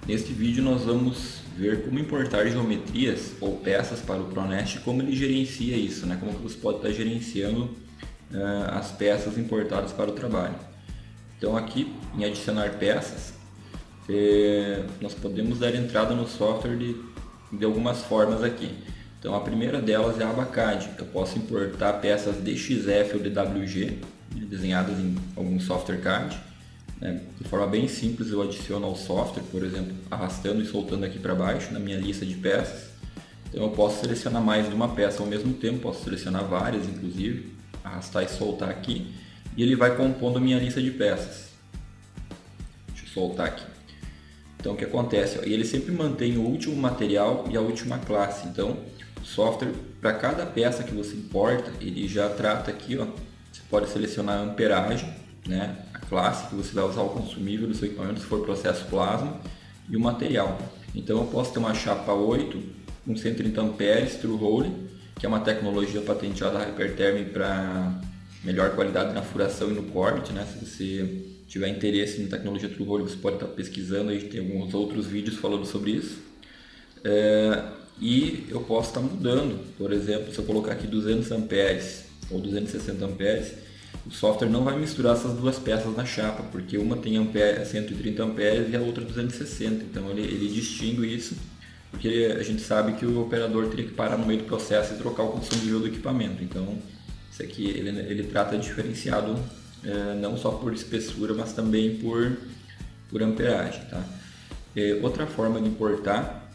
Neste vídeo nós vamos ver como importar geometrias ou peças para o ProNest e como ele gerencia isso, né? Como que você pode estar gerenciando as peças importadas para o trabalho. Então aqui em adicionar peças, nós podemos dar entrada no software de algumas formas aqui. Então a primeira delas é a aba CAD. Eu posso importar peças DXF ou DWG, desenhadas em algum software CAD. De forma bem simples eu adiciono ao software, por exemplo, arrastando e soltando aqui para baixo na minha lista de peças. Então eu posso selecionar mais de uma peça ao mesmo tempo, posso selecionar várias inclusive, arrastar e soltar aqui, e ele vai compondo a minha lista de peças. Deixa eu soltar aqui. Então o que acontece? Ele sempre mantém o último material e a última classe. Então o software, para cada peça que você importa, ele já trata aqui, ó, você pode selecionar a amperagem, né, a classe que você vai usar, o consumível do seu equipamento, se for processo plasma, e o material. Então eu posso ter uma chapa 8 com 130 amperes True Hole, que é uma tecnologia patenteada da Hypertherm para melhor qualidade na furação e no corte, né? Se você tiver interesse em tecnologia True Hole, você pode estar pesquisando, aí tem alguns outros vídeos falando sobre isso. E eu posso estar mudando, por exemplo, se eu colocar aqui 200 amperes ou 260 amperes, o software não vai misturar essas duas peças na chapa, porque uma tem 130 amperes e a outra 260, então ele distingue isso, porque a gente sabe que o operador teria que parar no meio do processo e trocar o consumível do equipamento. Então isso aqui ele trata diferenciado, não só por espessura, mas também por amperagem, tá? Outra forma de importar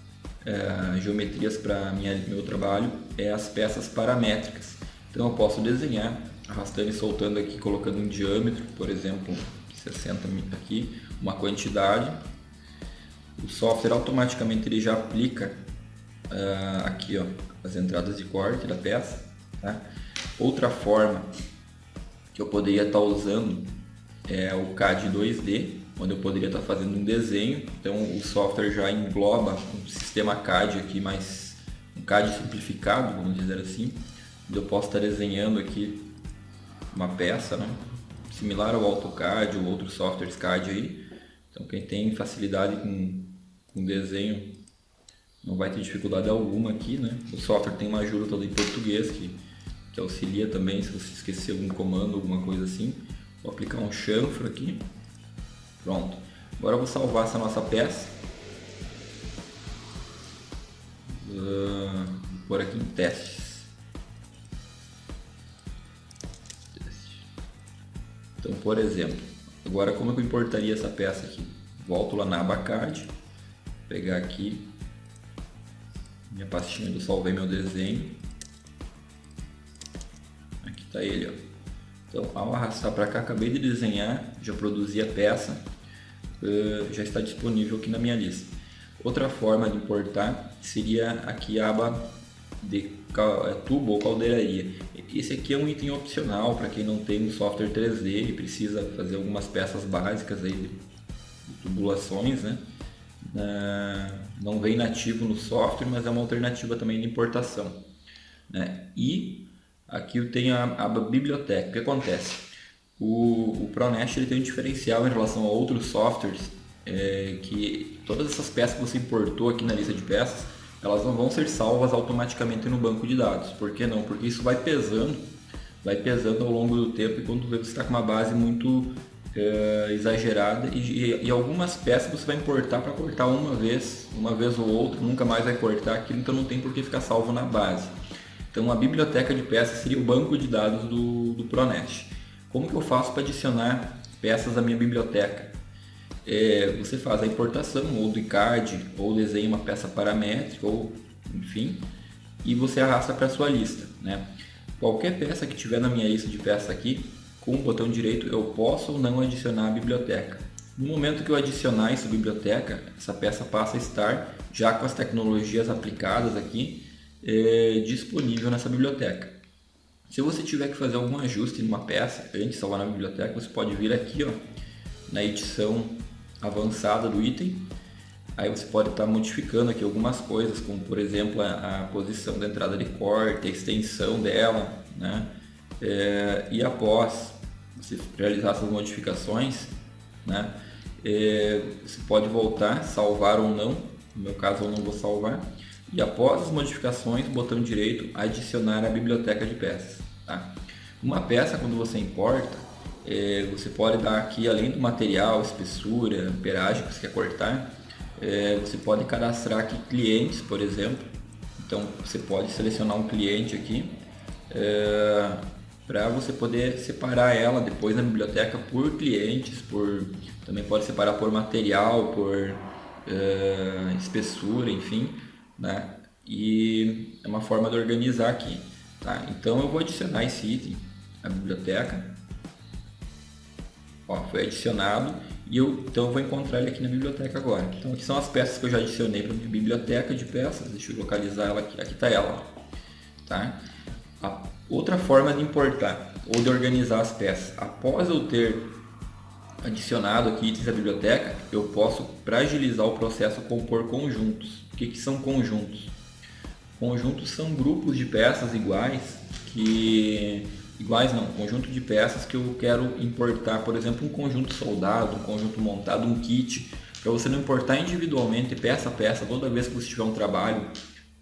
geometrias para meu trabalho é as peças paramétricas. Então eu posso desenhar arrastando e soltando aqui, colocando um diâmetro, por exemplo 60 aqui, uma quantidade. O software automaticamente ele já aplica aqui, ó, as entradas de corte da peça, tá? Outra forma que eu poderia estar usando é o CAD 2D, onde eu poderia estar fazendo um desenho. Então o software já engloba um sistema CAD aqui, mais um CAD simplificado, vamos dizer assim, onde eu posso estar desenhando aqui uma peça, né, similar ao AutoCAD ou outros softwares CAD aí. Então quem tem facilidade com desenho não vai ter dificuldade alguma aqui, né? O software tem uma ajuda toda em português que auxilia também se você esquecer algum comando, alguma coisa assim. Vou aplicar um chanfro aqui. Pronto. Agora eu vou salvar essa nossa peça. Vou pôr aqui em testes. Então, por exemplo, agora como eu importaria essa peça aqui? Volto lá na aba CAD, pegar aqui minha pastinha do salvei meu desenho. Aqui está ele, ó. Então, ao arrastar para cá, acabei de desenhar, já produzi a peça, já está disponível aqui na minha lista. Outra forma de importar seria aqui a aba de tubo ou caldeiraria. Esse aqui é um item opcional para quem não tem um software 3D e precisa fazer algumas peças básicas aí de tubulações, né? Não vem nativo no software, mas é uma alternativa também de importação, né? E aqui eu tenho a aba biblioteca. O que acontece? O ProNest ele tem um diferencial em relação a outros softwares, que todas essas peças que você importou aqui na lista de peças, elas não vão ser salvas automaticamente no banco de dados. Por que não? Porque isso vai pesando ao longo do tempo, e quando você está com uma base muito exagerada, e algumas peças você vai importar para cortar uma vez ou outra, nunca mais vai cortar aquilo, então não tem por que ficar salvo na base. Então a biblioteca de peças seria o banco de dados do ProNest. Como que eu faço para adicionar peças à minha biblioteca? Você faz a importação ou do CAD, ou desenha uma peça paramétrica, ou enfim, e você arrasta para a sua lista, né? Qualquer peça que tiver na minha lista de peças aqui, com o botão direito eu posso ou não adicionar a biblioteca. No momento que eu adicionar essa biblioteca, essa peça passa a estar já com as tecnologias aplicadas aqui, disponível nessa biblioteca. Se você tiver que fazer algum ajuste numa peça antes de salvar na biblioteca, você pode vir aqui, ó, na edição avançada do item. Aí você pode estar modificando aqui algumas coisas, como por exemplo a posição da entrada de corte, a extensão dela, né? E após você realizar essas modificações, né, você pode voltar, salvar ou não. No meu caso eu não vou salvar. E após as modificações, botão direito, adicionar a biblioteca de peças. Tá? Uma peça, quando você importa, você pode dar aqui, além do material, espessura, amperagem que você quer cortar, você pode cadastrar aqui clientes, por exemplo. Então você pode selecionar um cliente aqui para você poder separar ela depois na biblioteca por clientes, também pode separar por material, por espessura, enfim, né? E é uma forma de organizar aqui, tá? Então eu vou adicionar esse item à biblioteca. Ó, foi adicionado e então eu vou encontrar ele aqui na biblioteca agora. Então aqui são as peças que eu já adicionei para minha biblioteca de peças. Deixa eu localizar ela aqui. Aqui está ela, tá? A outra forma de importar ou de organizar as peças, após eu ter adicionado aqui itens da biblioteca, eu posso, para agilizar o processo, compor conjuntos. O que são conjuntos? Conjuntos são grupos de peças iguais conjunto de peças que eu quero importar, por exemplo, um conjunto soldado, um conjunto montado, um kit, para você não importar individualmente peça a peça toda vez que você tiver um trabalho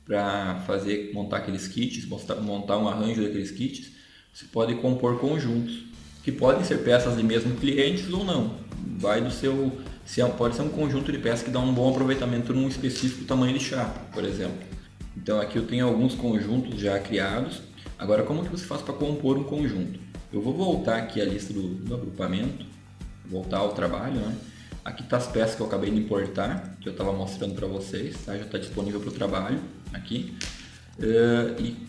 para montar aqueles kits, montar um arranjo daqueles kits. Você pode compor conjuntos, que podem ser peças de mesmo clientes ou não. Vai do seu, pode ser um conjunto de peças que dá um bom aproveitamento num específico tamanho de chapa, por exemplo. Então aqui eu tenho alguns conjuntos já criados. Agora, como que você faz para compor um conjunto? Eu vou voltar aqui à lista do agrupamento, voltar ao trabalho, né? Aqui está as peças que eu acabei de importar, que eu estava mostrando para vocês, tá? Já está disponível para o trabalho aqui.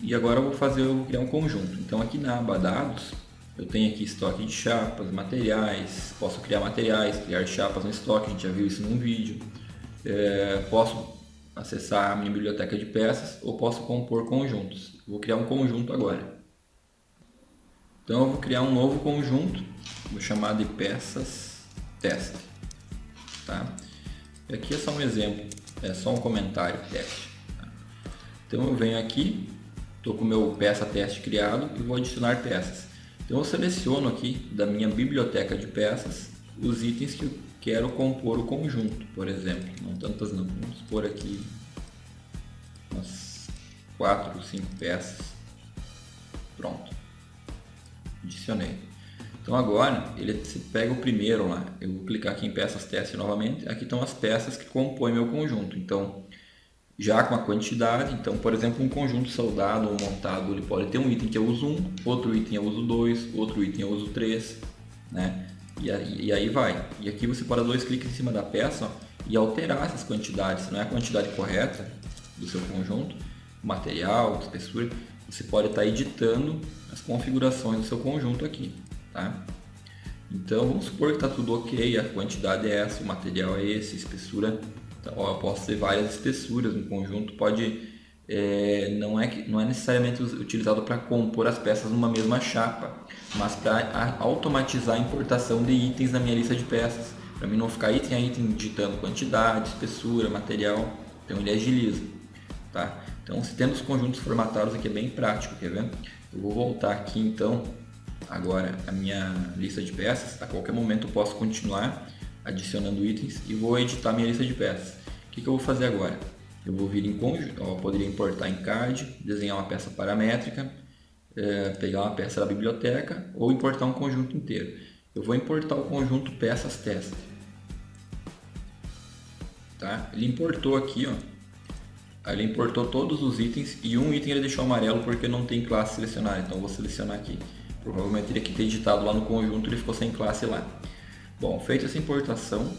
E agora eu vou criar um conjunto. Então aqui na aba dados, eu tenho aqui estoque de chapas, materiais, posso criar materiais, criar chapas no estoque, a gente já viu isso num vídeo. Posso acessar a minha biblioteca de peças ou posso compor conjuntos. Vou criar um conjunto agora. Então eu vou criar um novo conjunto, vou chamar de peças teste. Tá? E aqui é só um exemplo, é só um comentário teste. Tá? Então eu venho aqui, estou com o meu peça teste criado e vou adicionar peças. Então eu seleciono aqui da minha biblioteca de peças os itens que eu quero compor o conjunto, por exemplo. Não tantas não, vamos pôr aqui umas 4 ou 5 peças. Pronto, adicionei. Então agora você pega o primeiro lá, eu vou clicar aqui em peças teste novamente, aqui estão as peças que compõem meu conjunto. Então já com a quantidade, então por exemplo um conjunto soldado ou montado, ele pode ter um item que eu uso 1, outro item eu uso 2, outro item eu uso 3, né? E aí vai. E aqui você pode dar 2 cliques em cima da peça, ó, e alterar essas quantidades. Se não é a quantidade correta do seu conjunto, material, espessura, você pode estar editando as configurações do seu conjunto aqui. Tá? Então vamos supor que está tudo ok, a quantidade é essa, o material é esse, a espessura. Então, ó, eu posso ter várias espessuras no conjunto, não é necessariamente utilizado para compor as peças numa mesma chapa, mas para automatizar a importação de itens na minha lista de peças, para mim não ficar item a item digitando quantidade, espessura, material. Então ele agiliza, tá? Então, se tendo os conjuntos formatados aqui é bem prático, quer ver? Eu vou voltar aqui então agora a minha lista de peças. A qualquer momento eu posso continuar adicionando itens e vou editar minha lista de peças. O que eu vou fazer agora? Eu vou vir em conjunto, eu poderia importar em card, desenhar uma peça paramétrica, pegar uma peça da biblioteca ou importar um conjunto inteiro. Eu vou importar o conjunto peças teste. Tá? Ele importou aqui, ó. Ele importou todos os itens e um item ele deixou amarelo porque não tem classe selecionada, então eu vou selecionar aqui. Provavelmente ele aqui ter digitado lá no conjunto, ele ficou sem classe lá. Bom, feita essa importação,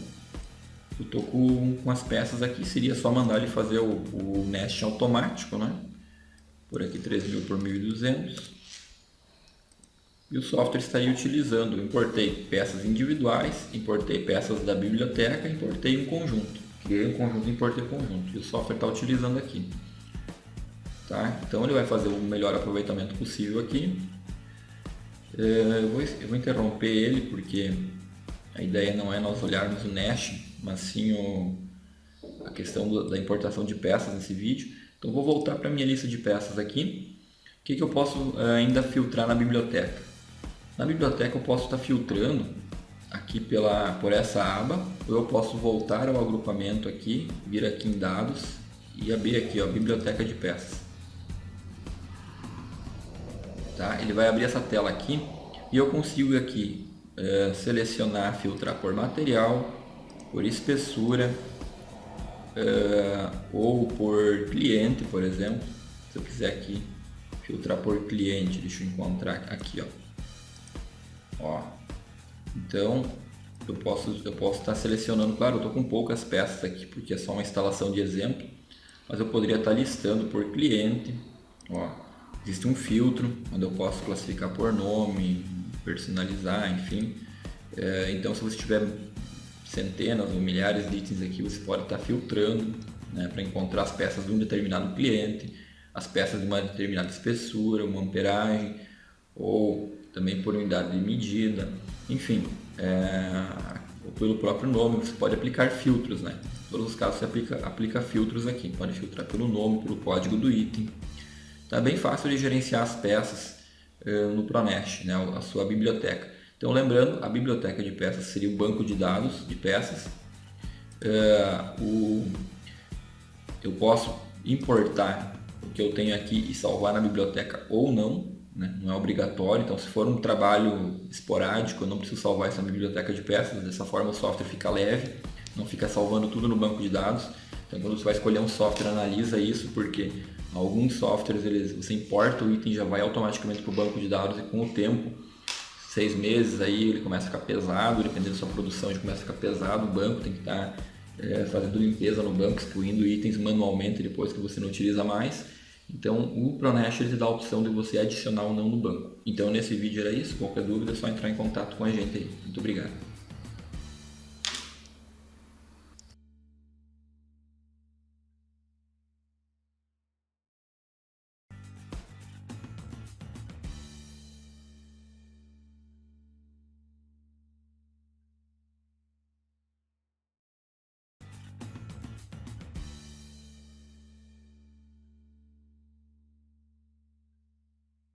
eu estou com as peças aqui, seria só mandar ele fazer o nest automático, né? Por aqui 3.000 por 1.200. E o software estaria utilizando, eu importei peças individuais, importei peças da biblioteca, importei um conjunto. Criei um conjunto e importei o conjunto. E o software está utilizando aqui. Tá? Então ele vai fazer o melhor aproveitamento possível aqui. Eu vou interromper ele porque a ideia não é nós olharmos o nest, mas sim a questão da importação de peças nesse vídeo. Então vou voltar para a minha lista de peças aqui. O que eu posso ainda filtrar na biblioteca? Na biblioteca eu posso estar filtrando aqui por essa aba, ou eu posso voltar ao agrupamento aqui, vir aqui em dados e abrir aqui, ó, biblioteca de peças. Tá? Ele vai abrir essa tela aqui e eu consigo aqui selecionar, filtrar por material, por espessura ou por cliente, por exemplo. Se eu quiser aqui filtrar por cliente, deixa eu encontrar aqui, ó. Então eu posso estar selecionando, claro, eu estou com poucas peças aqui porque é só uma instalação de exemplo, mas eu poderia estar listando por cliente, ó. Existe um filtro onde eu posso classificar por nome, personalizar, enfim. Então se você tiver centenas ou milhares de itens aqui, você pode estar filtrando, né, para encontrar as peças de um determinado cliente, as peças de uma determinada espessura, uma amperagem, ou também por unidade de medida, enfim, ou pelo próprio nome, você pode aplicar filtros, né? Em todos os casos você aplica filtros aqui, pode filtrar pelo nome, pelo código do item. Tá bem fácil de gerenciar as peças no ProNash, né, a sua biblioteca. Então, lembrando, a biblioteca de peças seria o banco de dados de peças. Eu posso importar o que eu tenho aqui e salvar na biblioteca ou não, né? Não é obrigatório. Então, se for um trabalho esporádico, eu não preciso salvar essa biblioteca de peças. Dessa forma, o software fica leve, não fica salvando tudo no banco de dados. Então, quando você vai escolher um software, analisa isso, porque alguns softwares você importa o item, já vai automaticamente para o banco de dados e com o tempo, 6 meses, aí ele começa a ficar pesado, dependendo da sua produção, ele começa a ficar pesado, o banco tem que estar fazendo limpeza no banco, excluindo itens manualmente depois que você não utiliza mais. Então o ProNash ele te dá a opção de você adicionar ou não no banco. Então nesse vídeo era isso, qualquer dúvida é só entrar em contato com a gente aí. Muito obrigado.